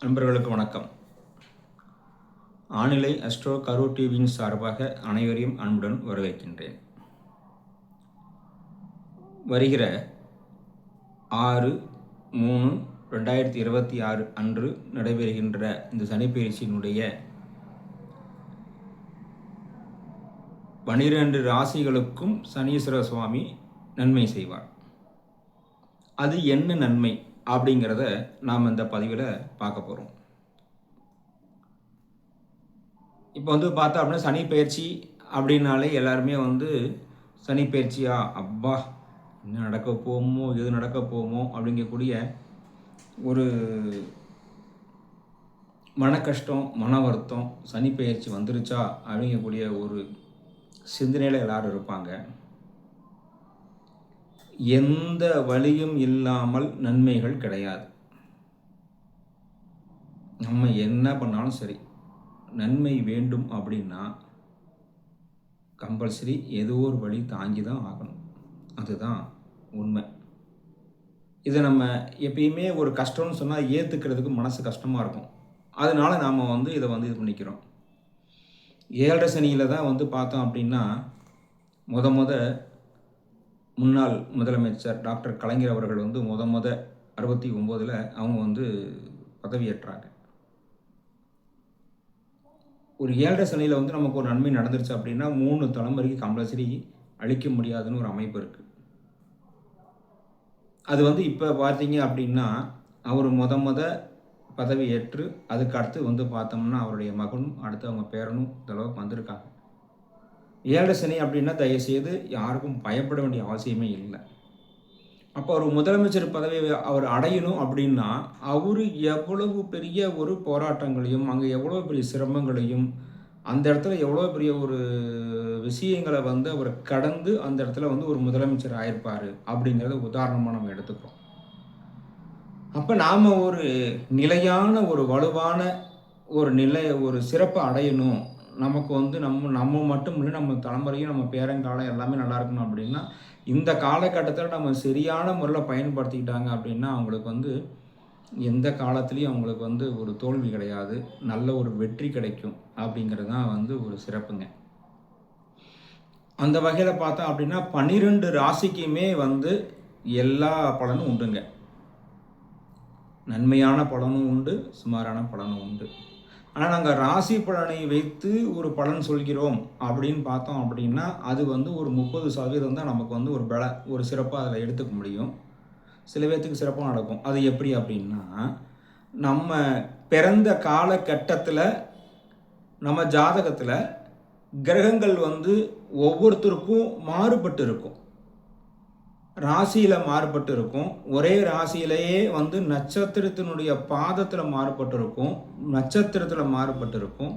நண்பர்களுக்கு வணக்கம். ஆனிலை அஸ்ட்ரோ கரூர் டிவியின் சார்பாக அனைவரையும் அன்புடன் வரவேற்கின்றேன். வருகிற 6/3/2026 அன்று நடைபெறுகின்ற இந்த சனிப்பெயர்ச்சியினுடைய 12 ராசிகளுக்கும் சனீஸ்வர சுவாமி நன்மை செய்வார். அது என்ன நன்மை அப்படிங்கிறத நாம் இந்த பதிவில் பார்க்க போகிறோம். இப்போ பார்த்தா அப்படின்னா சனி பயிற்சி அப்படின்னாலே எல்லாருமே சனி பயிற்சியா அப்பா என்ன நடக்க போமோ எது நடக்க போமோ அப்படிங்கக்கூடிய ஒரு மன கஷ்டம், மன வருத்தம், சனி பயிற்சி வந்துருச்சா அப்படிங்கக்கூடிய ஒரு சிந்தனையில் எல்லாரும் இருப்பாங்க. எந்த வழியும் இல்லாமல் நன்மைகள் கிடையாது. நம்ம என்ன பண்ணாலும் சரி, நன்மை வேண்டும் அப்படின்னா கம்பல்சரி ஏதோ ஒரு வழி தாங்கி தான் ஆகணும். அதுதான் உண்மை. இதை நம்ம எப்பயுமே ஒரு கஷ்டம்னு சொன்னால் ஏற்றுக்கிறதுக்கு மனசு கஷ்டமாக இருக்கும். அதனால நாம் இதை இது பண்ணிக்கிறோம். 7 சனியில் தான் பார்த்தோம் அப்படின்னா முன்னாள் முதலமைச்சர் டாக்டர் கலைஞர் அவர்கள் 69 அவங்க பதவியேற்றாங்க. ஒரு 7 சனியில் நமக்கு ஒரு நன்மை நடந்துருச்சு அப்படின்னா 3 தலைமுறைக்கு கம்பல்சரி அழிக்க முடியாதுன்னு ஒரு அமைப்பு இருக்குது. அது இப்போ பார்த்தீங்க அப்படின்னா அவர் பதவி ஏற்று அதுக்கு அடுத்து பார்த்தோம்னா அவருடைய மகனும் அடுத்து அவங்க பேரனும் இந்த அளவுக்கு வந்திருக்காங்க. 7 சனி அப்படின்னா தயவுசெய்து யாருக்கும் பயப்பட வேண்டிய அவசியமே இல்லை. அப்போ ஒரு முதலமைச்சர் பதவியை அவர் அடையணும் அப்படின்னா அவர் எவ்வளவு பெரிய ஒரு போராட்டங்களையும் அங்கே எவ்வளோ பெரிய சிரமங்களையும் அந்த இடத்துல எவ்வளோ பெரிய ஒரு விஷயங்களை அவர் கடந்து அந்த இடத்துல ஒரு முதலமைச்சர் ஆயிருப்பார் அப்படிங்கிறத உதாரணமாக நம்ம எடுத்துக்கிறோம். அப்போ நாம் ஒரு நிலையான ஒரு வலுவான ஒரு சிறப்பை அடையணும், நமக்கு நம்ம மட்டும் இல்லை நம்ம தலைமுறையும் நம்ம பேரங்காலம் எல்லாமே நல்லா இருக்கணும் அப்படின்னா இந்த காலகட்டத்தில் நம்ம சரியான முறையில் பயன்படுத்திக்கிட்டாங்க அப்படின்னா அவங்களுக்கு எந்த காலத்துலேயும் அவங்களுக்கு ஒரு தோல்வி கிடையாது, நல்ல ஒரு வெற்றி கிடைக்கும் அப்படிங்கிறது தான் ஒரு சிறப்புங்க. அந்த வகையில் பார்த்தா அப்படின்னா 12 ராசிக்குமே எல்லா பலனும் உண்டுங்க. நன்மையான பலனும் உண்டு, சுமாரான பலனும் உண்டு. ஆனால் நாங்கள் ராசி பலனை வைத்து ஒரு பலன் சொல்கிறோம் அப்படின்னு பார்த்தோம் அப்படின்னா அது ஒரு 30% தான் நமக்கு ஒரு சிறப்பாக அதில் எடுத்துக்க முடியும். சில பேர்த்துக்கு சிறப்பாக நடக்கும். அது எப்படி அப்படின்னா, நம்ம பிறந்த காலகட்டத்தில் நம்ம ஜாதகத்தில் கிரகங்கள் ஒவ்வொருத்தருக்கும் மாறுபட்டு இருக்கும், ராசியில் மாறுபட்டு இருக்கும். ஒரே ராசியிலேயே நட்சத்திரத்தினுடைய பாதத்தில் மாறுபட்டு இருக்கும், நட்சத்திரத்தில் மாறுபட்டு இருக்கும்.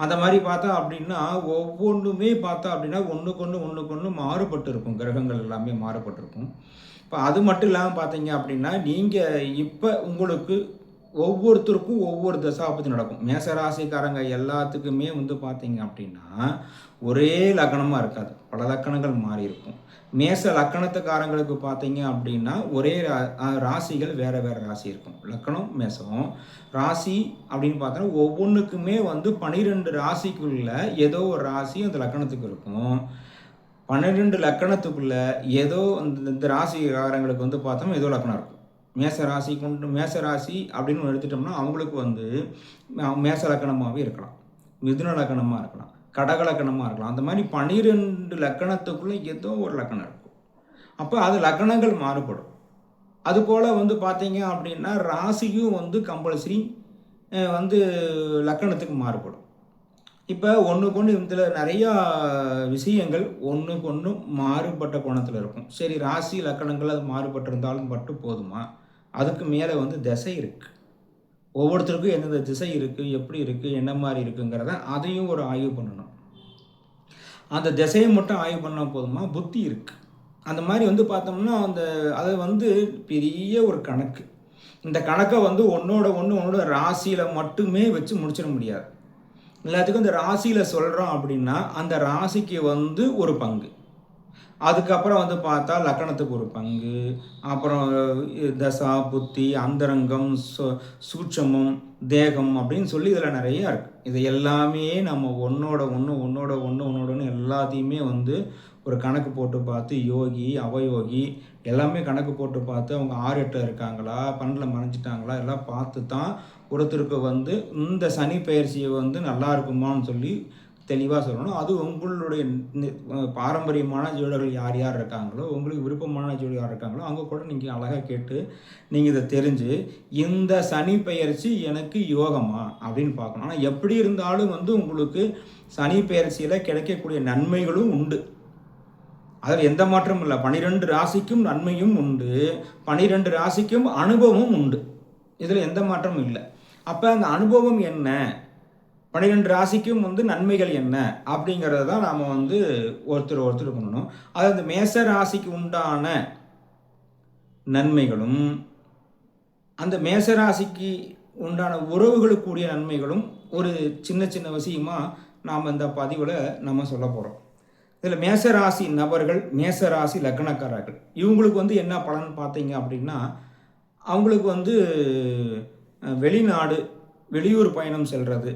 அந்த மாதிரி பார்த்தா அப்படின்னா ஒவ்வொன்றுமே பார்த்தா அப்படின்னா ஒன்றுக்கு மாறுபட்டு இருக்கும். கிரகங்கள் எல்லாமே மாறுபட்டு இருக்கும். இப்போ அது மட்டும் இல்லாமல் பார்த்தீங்க அப்படின்னா நீங்கள் இப்போ உங்களுக்கு ஒவ்வொருத்தருக்கும் ஒவ்வொரு தசாபதி நடக்கும். மேசராசிக்காரங்க எல்லாத்துக்குமே பார்த்தீங்க அப்படின்னா ஒரே லக்னமாக இருக்காது, பல லக்கணங்கள் மாறி இருக்கும். மேச லக்கணத்துக்காரங்களுக்கு பார்த்தீங்க அப்படின்னா ஒரே ராசிகள் வேறு வேறு ராசி இருக்கும். லக்கணம் மேசம், ராசி அப்படின்னு பார்த்தோன்னா ஒவ்வொன்றுக்குமே 12 ராசிக்குள்ள ஏதோ ஒரு ராசி அந்த லக்கணத்துக்கு இருக்கும். 12 லக்கணத்துக்குள்ள ஏதோ இந்த ராசிக்காரங்களுக்கு பார்த்தோம்னா ஏதோ லக்கணம் இருக்கும். மேச ராசி அப்படின்னு எடுத்துட்டோம்னா அவங்களுக்கு மேச லக்கணமாகவே இருக்கலாம், மிதுன லக்கணமாக இருக்கலாம், கடக லக்கணமாக இருக்கலாம். அந்த மாதிரி 12 லக்கணத்துக்குள்ளே ஏதோ ஒரு லக்கணம் இருக்கும். அப்போ அது லக்கணங்கள் மாறுபடும். அதுபோல் பார்த்தீங்க அப்படின்னா ராசியும் கம்பல்சரி லக்கணத்துக்கு மாறுபடும். இப்போ ஒன்றுக்கு இதில் நிறையா விஷயங்கள் ஒன்றுக்கு மாறுபட்ட கோணத்தில் இருக்கும். சரி, ராசி லக்கணங்கள் அது மாறுபட்டிருந்தாலும் மட்டும் போதுமா? அதுக்கு மேலே திசை இருக்குது. ஒவ்வொருத்தருக்கும் எந்தெந்த திசை இருக்குது, எப்படி இருக்குது, என்ன மாதிரி இருக்குங்கிறத அதையும் ஒரு ஆய்வு பண்ணணும். அந்த திசையை மட்டும் ஆய்வு பண்ணால் போதுமா? புத்தி இருக்குது. அந்த மாதிரி பார்த்தோம்னா அது பெரிய ஒரு கணக்கு. இந்த கணக்கை உன்னோட ராசியில் மட்டுமே வச்சு முடிச்சிட முடியாது. எல்லாத்துக்கும் இந்த ராசியில் சொல்கிறோம் அப்படின்னா அந்த ராசிக்கு ஒரு பங்கு, அதுக்கப்புறம் வந்து பார்த்தா லக்கணத்துக்கு ஒரு பங்கு, அப்புறம் தசா, புத்தி, அந்தரங்கம், சூட்சமம், தேகம் அப்படின்னு சொல்லி இதில் நிறையா இருக்குது. இது எல்லாமே நம்ம ஒன்றோட ஒன்று எல்லாத்தையுமே வந்து ஒரு கணக்கு போட்டு பார்த்து யோகி, அவயோகி எல்லாமே கணக்கு போட்டு பார்த்து அவங்க 6 8 இருக்காங்களா, 12 மறைஞ்சிட்டாங்களா எல்லாம் பார்த்து தான் ஒருத்தருக்கு வந்து இந்த சனி பயிற்சியை வந்து நல்லா இருக்குமான்னு சொல்லி தெளிவாக சொல்லணும். அது உங்களுடைய பாரம்பரியமான ஜோதிடர்கள் யார் யார் இருக்காங்களோ, உங்களுக்கு விருப்பமான ஜோதிடர் யார் இருக்காங்களோ அவங்க கூட நீங்கள் அழகாக கேட்டு நீங்கள் இதை தெரிஞ்சு இந்த சனி பெயர்ச்சி எனக்கு யோகமா அப்படின்னு பார்க்கணும். ஆனால் எப்படி இருந்தாலும் வந்து உங்களுக்கு சனி பெயர்ச்சியில் கிடைக்கக்கூடிய நன்மைகளும் உண்டு. அதில் எந்த மாற்றமும் இல்லை. 12 ராசிக்கும் நன்மையும் உண்டு, 12 ராசிக்கும் அனுபவமும் உண்டு. இதில் எந்த மாற்றமும் இல்லை. அப்போ அந்த அனுபவம் என்ன, 12 ராசிக்கும் வந்து நன்மைகள் என்ன அப்படிங்கிறத தான் நாம் வந்து ஒருத்தர் பண்ணணும். அது அந்த மேச ராசிக்கு உண்டான நன்மைகளும் அந்த மேச ராசிக்கு உண்டான உறவுகளுக்குரிய நன்மைகளும் ஒரு சின்ன சின்ன விஷயமாக நாம் இந்த பதிவில் நம்ம சொல்ல போகிறோம். இதில் மேசராசி நபர்கள், மேசராசி லக்னக்காரர்கள் இவங்களுக்கு வந்து என்ன பலன் பார்த்தீங்க அப்படின்னா, அவங்களுக்கு வந்து வெளிநாடு, வெளியூர் பயணம் செல்வது,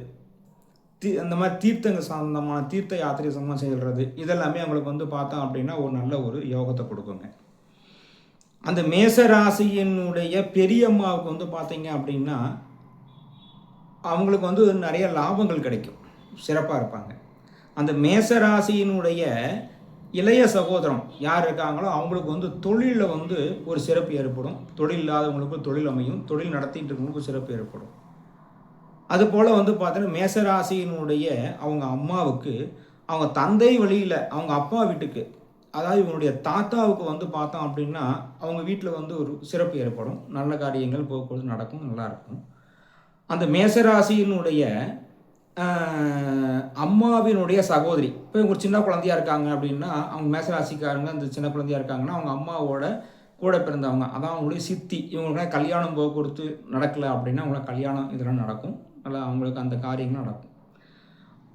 அந்த மாதிரி தீர்த்தங்க சம்பந்தமான தீர்த்த யாத்திரை சம்பந்தமாக செல்வது இதெல்லாமே அவங்களுக்கு வந்து பார்த்தோம் அப்படின்னா ஒரு நல்ல ஒரு யோகத்தை கொடுக்குங்க. அந்த மேசராசியினுடைய பெரியம்மாவுக்கு வந்து பார்த்தீங்க அப்படின்னா அவங்களுக்கு வந்து நிறைய லாபங்கள் கிடைக்கும், சிறப்பாக இருப்பாங்க. அந்த மேசராசியினுடைய இளைய சகோதரம் யார் இருக்காங்களோ அவங்களுக்கு வந்து தொழிலில் வந்து ஒரு சிறப்பு ஏற்படும், தொழில் இல்லாதவங்களுக்கு தொழில் அமையும், தொழில் நடத்திட்டு இருக்கவங்களுக்கு சிறப்பு ஏற்படும். அதுபோல் வந்து பார்த்தீங்கன்னா மேசராசியினுடைய அவங்க அம்மாவுக்கு அவங்க தந்தை வழியில் அவங்க அப்பா வீட்டுக்கு, அதாவது இவங்களுடைய தாத்தாவுக்கு வந்து பார்த்தோம் அப்படின்னா அவங்க வீட்டில் வந்து ஒரு சிறப்பு ஏற்படும், நல்ல காரியங்கள் போக்குவரத்து நடக்கும், நல்லாயிருக்கும். அந்த மேசராசியினுடைய அம்மாவினுடைய சகோதரி, இப்போ இவங்க ஒரு சின்ன குழந்தையாக இருக்காங்க அப்படின்னா அவங்க மேசராசிக்காரங்க அந்த சின்ன குழந்தையாக இருக்காங்கன்னா அவங்க அம்மாவோட கூட பிறந்தவங்க, அதான் அவங்களுடைய சித்தி, இவங்களுக்குலாம் கல்யாணம் போக்குவரத்து நடக்கலை அப்படின்னா அவங்களுக்கு கல்யாணம் இதெல்லாம் நடக்கும், நல்லா அவங்களுக்கு அந்த காரியங்கள் நடக்கும்.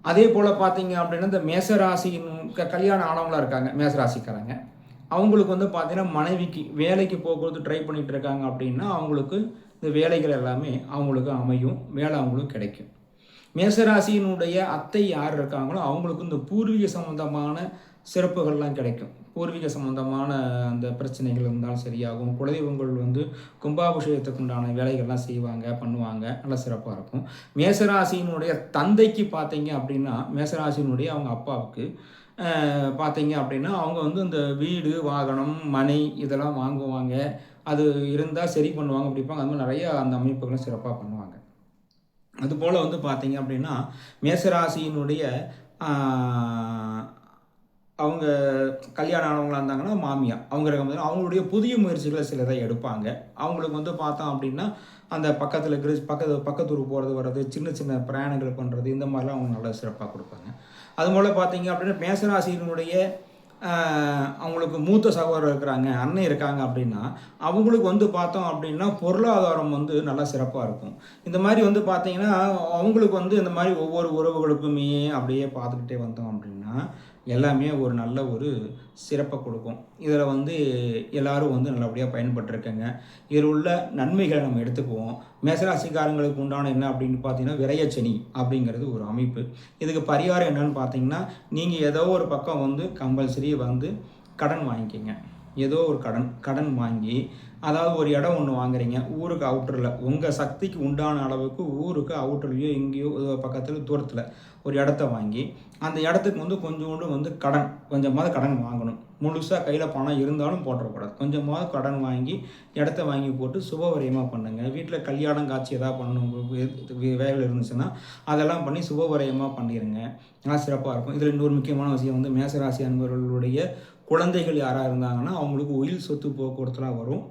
அதே போல் பார்த்தீங்க அப்படின்னா இந்த மேசராசியின் கல்யாணம் ஆனவங்களாக இருக்காங்க மேசராசிக்காரங்க, அவங்களுக்கு வந்து பார்த்தீங்கன்னா மனைவிக்கு வேலைக்கு போக்குவரத்து ட்ரை பண்ணிகிட்டு இருக்காங்க அப்படின்னா அவங்களுக்கு இந்த வேலைகள் எல்லாமே அவங்களுக்கு அமையும், வேலை அவங்களுக்கு கிடைக்கும். மேசராசியினுடைய அத்தை யார் இருக்காங்களோ அவங்களுக்கு இந்த பூர்வீக சம்பந்தமான சிறப்புகள்லாம் கிடைக்கும், பூர்வீக சம்பந்தமான அந்த பிரச்சனைகள் இருந்தாலும் சரியாகும், குலதெய்வங்கள் வந்து கும்பாபிஷேகத்துக்கு உண்டான வேலைகள்லாம் செய்வாங்க, பண்ணுவாங்க, நல்லா சிறப்பாக இருக்கும். மேசராசியினுடைய தந்தைக்கு பார்த்தீங்க அப்படின்னா மேசராசியினுடைய அவங்க அப்பாவுக்கு பார்த்தீங்க அப்படின்னா அவங்க வந்து இந்த வீடு, வாகனம், மனை இதெல்லாம் வாங்குவாங்க, அது இருந்தால் சரி பண்ணுவாங்க, அப்படிப்பாங்க, அது மாதிரி நிறையா அந்த அமைப்புகளும் சிறப்பாக பண்ணுவாங்க. அதுபோல் வந்து பார்த்தீங்க அப்படின்னா மேசராசியினுடைய அவங்க கல்யாணம் ஆனவங்களாக இருந்தாங்கன்னா மாமியார் அவங்க இருக்கும்போது அவங்களுடைய புதிய முயற்சிகளை சிலதை எடுப்பாங்க. அவங்களுக்கு வந்து பார்த்தோம் அப்படின்னா அந்த பக்கத்தில் இருக்கிற பக்கத்தூர் போகிறது வர்றது, சின்ன சின்ன பிரயாணங்கள் பண்ணுறது, இந்த மாதிரிலாம் அவங்க நல்லா சிறப்பாக கொடுப்பாங்க. அதுபோல் பார்த்தீங்க அப்படின்னா மேசராசியினுடைய அவங்களுக்கு மூத்த சகோதரர் இருக்கிறாங்க, அண்ணன் இருக்காங்க அப்படின்னா அவங்களுக்கு வந்து பார்த்தோம் அப்படின்னா பொருளாதாரம் வந்து நல்லா சிறப்பாக இருக்கும். இந்த மாதிரி வந்து பார்த்தீங்கன்னா அவங்களுக்கு வந்து இந்த மாதிரி ஒவ்வொரு உறவுகளுக்குமே அப்படியே பார்த்துக்கிட்டே வந்தோம் அப்படின்னா எல்லாமே ஒரு நல்ல ஒரு சிறப்பை கொடுக்கும். இதில் வந்து எல்லோரும் வந்து நல்லபடியாக பயன்பட்டுருக்கங்க. இதில் உள்ள நன்மைகளை நம்ம எடுத்துக்குவோம். மேசராசிக்காரங்களுக்கு உண்டான என்ன அப்படின்னு பார்த்தீங்கன்னா விரயச்சனி அப்படிங்கிறது ஒரு அமைப்பு. இதுக்கு பரிகாரம் என்னன்னு பார்த்தீங்கன்னா நீங்கள் ஏதோ ஒரு பக்கம் வந்து கம்பல்சரி வந்து கடன் வாங்கிக்கிங்க. ஏதோ ஒரு கடன் வாங்கி, அதாவது ஒரு இடம் ஒன்று வாங்குறீங்க ஊருக்கு அவுட்டரில், உங்கள் சக்திக்கு உண்டான அளவுக்கு ஊருக்கு அவுட்டர்லையோ எங்கேயோ பக்கத்தில் தூரத்தில் ஒரு இடத்த வாங்கி அந்த இடத்துக்கு வந்து கொஞ்சோண்டு வந்து கொஞ்சமாவது கடன் வாங்கணும். முழுசாக கையில் பணம் இருந்தாலும் போட்டுறக்கூடாது, கொஞ்சமாவது கடன் வாங்கி இடத்த வாங்கி போட்டு சுபவரியமாக பண்ணுங்கள். வீட்டில் கல்யாணம் காட்சி எதாவது பண்ணணும் வேலை இருந்துச்சுன்னா அதெல்லாம் பண்ணி சுபவரியமாக பண்ணிடுங்க, நல்லா சிறப்பாக இருக்கும். இதில் இன்னொரு முக்கியமான விஷயம் வந்து மேசராசி அன்பர்களுடைய குழந்தைகள் யாராக இருந்தாங்கன்னா அவங்களுக்கு உயில் சொத்து போக்குவரத்துலாம் வரும்.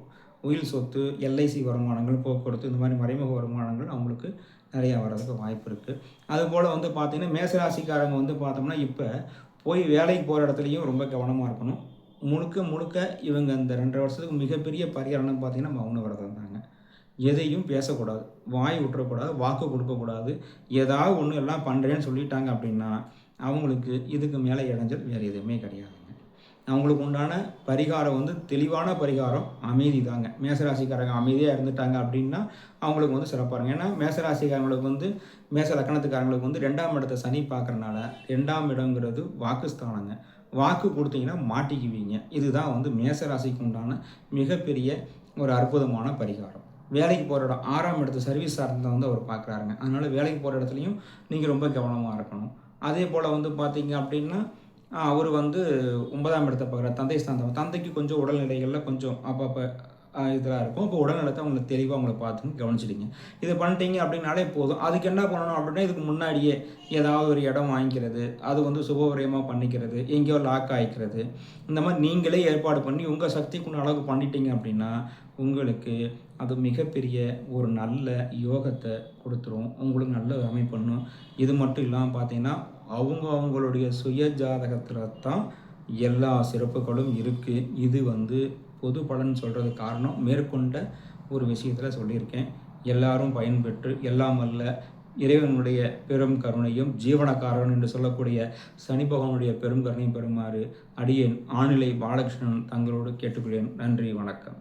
உயில் சொத்து, எல்ஐசி வருமானங்கள், போக்குவரத்து, இந்த மாதிரி மறைமுக வருமானங்கள் அவங்களுக்கு நிறையா வர்றதுக்கு வாய்ப்பு இருக்குது. அதுபோல் வந்து பார்த்திங்கன்னா மேசராசிக்காரங்க வந்து பார்த்தோம்னா இப்போ போய் வேலைக்கு போகிற இடத்துலையும் ரொம்ப கவனமாக இருக்கணும். முழுக்க இவங்க இந்த 2.5 வருஷத்துக்கு மிகப்பெரிய பரிகாரம்னு பார்த்திங்கன்னா மௌன விரதம் தாங்க. எதையும் பேசக்கூடாது, வாய் விட்டுறக்கூடாது, வாக்கு கொடுக்கக்கூடாது. ஏதாவது ஒன்று எல்லாம் பண்ணுறேன்னு சொல்லிட்டாங்க அப்படின்னா அவங்களுக்கு இதுக்கு மேலே இடைஞ்சல் வேறு எதுவுமே கிடையாதுங்க. அவங்களுக்கு உண்டான பரிகாரம் வந்து தெளிவான பரிகாரம் அமைதி தாங்க. மேசராசிக்காரங்க அமைதியாக இருந்துட்டாங்க அப்படின்னா அவங்களுக்கு வந்து சிறப்பாக இருக்கும். ஏன்னா மேசராசிக்காரங்களுக்கு வந்து மேச லக்கணத்துக்காரங்களுக்கு வந்து 2ஆம் இடத்தை சனி பார்க்குறனால 2ஆம் இடங்கிறது வாக்குஸ்தானங்க. வாக்கு கொடுத்தீங்கன்னா மாட்டிக்குவீங்க. இதுதான் வந்து மேசராசிக்கு உண்டான மிகப்பெரிய ஒரு அற்புதமான பரிகாரம். வேலைக்கு போகிற இடம் 6ஆம் இடத்து சர்வீஸ் சார்ந்த வந்து அவர் பார்க்குறாருங்க. அதனால் வேலைக்கு போகிற இடத்துலையும் நீங்கள் ரொம்ப கவனமாக இருக்கணும். அதே போல் வந்து பார்த்தீங்க அப்படின்னா அவர் வந்து 9ஆம் இடத்தை பார்க்குறாரு, தந்தை ஸ்தானம். தந்தைக்கு கொஞ்சம் உடல்நிலைகளில் கொஞ்சம் அப்பப்போ இதெல்லாம் இருக்கும். இப்போ உடல்நலத்தை அவங்களுக்கு தெளிவாக அவங்கள பார்த்து கவனிச்சிடுங்க. இதை பண்ணிட்டீங்க அப்படின்னாலே போதும். அதுக்கு என்ன பண்ணணும் அப்படின்னா, இதுக்கு முன்னாடியே ஏதாவது ஒரு இடம் வாங்கிக்கிறது, அது வந்து சுபவிரயமாக பண்ணிக்கிறது, எங்கேயோ லாக் ஆகிக்கிறது, இந்த மாதிரி நீங்களே ஏற்பாடு பண்ணி உங்கள் சக்திக்குள்ள அளவுக்கு பண்ணிட்டீங்க அப்படின்னா உங்களுக்கு அது மிகப்பெரிய ஒரு நல்ல யோகத்தை கொடுத்துரும். உங்களுக்கு நல்ல அமைப்பு பண்ணும். இது மட்டும் இல்லாமல் பார்த்தீங்கன்னா அவங்களுடைய சுய ஜாதகத்தில் தான் எல்லா சிறப்புகளும் இருக்குது. இது வந்து பொது பலன் சொல்கிறது காரணம் மேற்கொண்ட ஒரு விஷயத்தில் சொல்லியிருக்கேன். எல்லாரும் பயன்பெற்று எல்லாம் வல்ல இறைவனுடைய பெரும் கருணையும் ஜீவனக்காரன் என்று சொல்லக்கூடிய சனி பகவானுடைய பெரும் கருணையும் பெறுமாறு அடியேன் ஆணிலை பாலகிருஷ்ணன் தங்களோடு கேட்டுக்கொள்கிறேன். நன்றி, வணக்கம்.